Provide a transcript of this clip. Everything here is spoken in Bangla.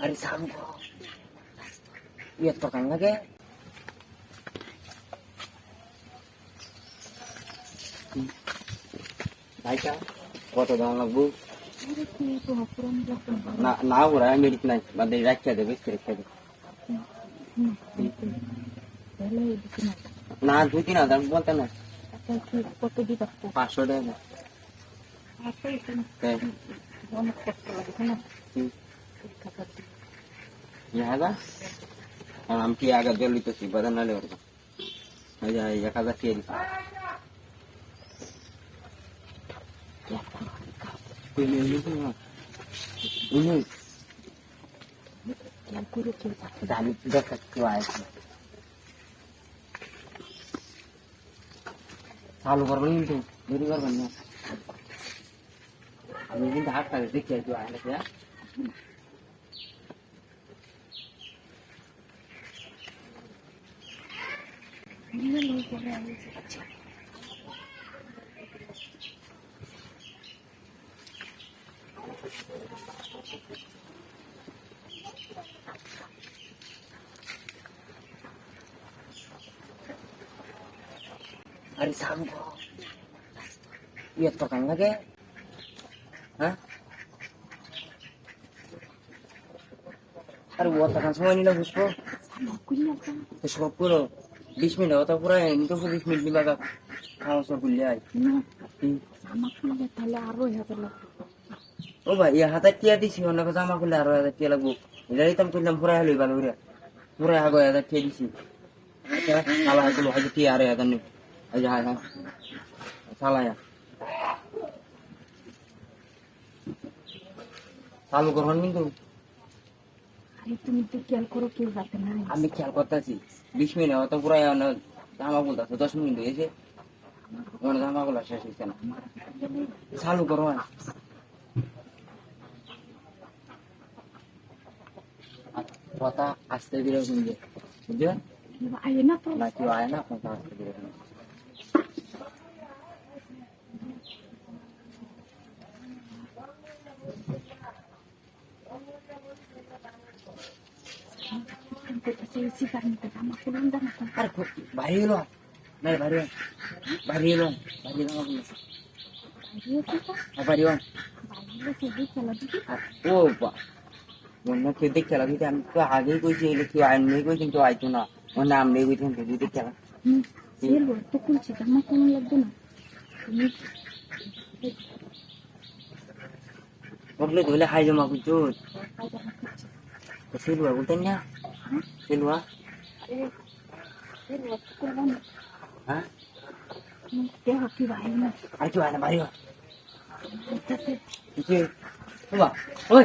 Hari Sabtu. Iya tukang lagi. Baca. কত দাম লাগবো না না ওরা মেডিক নাই বাদে রাখিয়া দেবে রেখে দেবে না 2-3 হাজার বলতে না কত দিবা 500 টাকা অনেক কষ্ট লাগে না আমি কি আগে জল দিতেছি বাজার নালে ওর 1000 টাকা জানি দেখা চালু করবেন কিন্তু দেরি করবেন না আমি কিন্তু হাতটা দেখি একটু আয় Hari Sabtu. Iya tukang lagi. Hah? Hari buat tukang semua ini lah buspo. Buspo puro. 20 menit atau pura ini tuh 20 menit lagi. Kalau saya kuliah. sama kuliah তাহলে আরো 1000 লাগবে ও ভাই ইয়া হাতে টিয়া দিছি অন্য কথা জামা খুলে আরো 1000 টিয়া লাগবো এটাই তো কইলাম পুরা হলো ভালো করে পুরা আগে 1000 টিয়া দিছি আচ্ছা সালা গুলো আগে টিয়া আরে 1000 নি এই যে হ্যাঁ সালা চালু করুন কিন্তু আরে তুমি তো খেয়াল করো কেউ যাতে না আমি খেয়াল করতেছি 20 মিনিট অত পুরা জামা বলতেছে 10 মিনিট হয়েছে ওখানে জামা গুলো শেষ হয়েছে না চালু করো কথা আসতে দিলে শুনবে বুঝলে আয় না তো না কেউ আয় না কথা আসতে দিলে আর বাইরে এলো না বাইরে বাইরে এলো বাইরে এলো বাইরে ও বা অন্য কেউ দেখে খেলা দিতে আমি তো আগেই কইছি এগুলো কেউ আইন নেই কই কিন্তু আইতো না ওর নাম নেই কইছেন দিতে খেলা তো খুলছি আমার কোনো লাগবে না বললে ধরলে হাই জমা করছো সেলুয়া বলতেন না সেলুয়া হ্যাঁ আর কি হয় না বাড়ি হয় ওই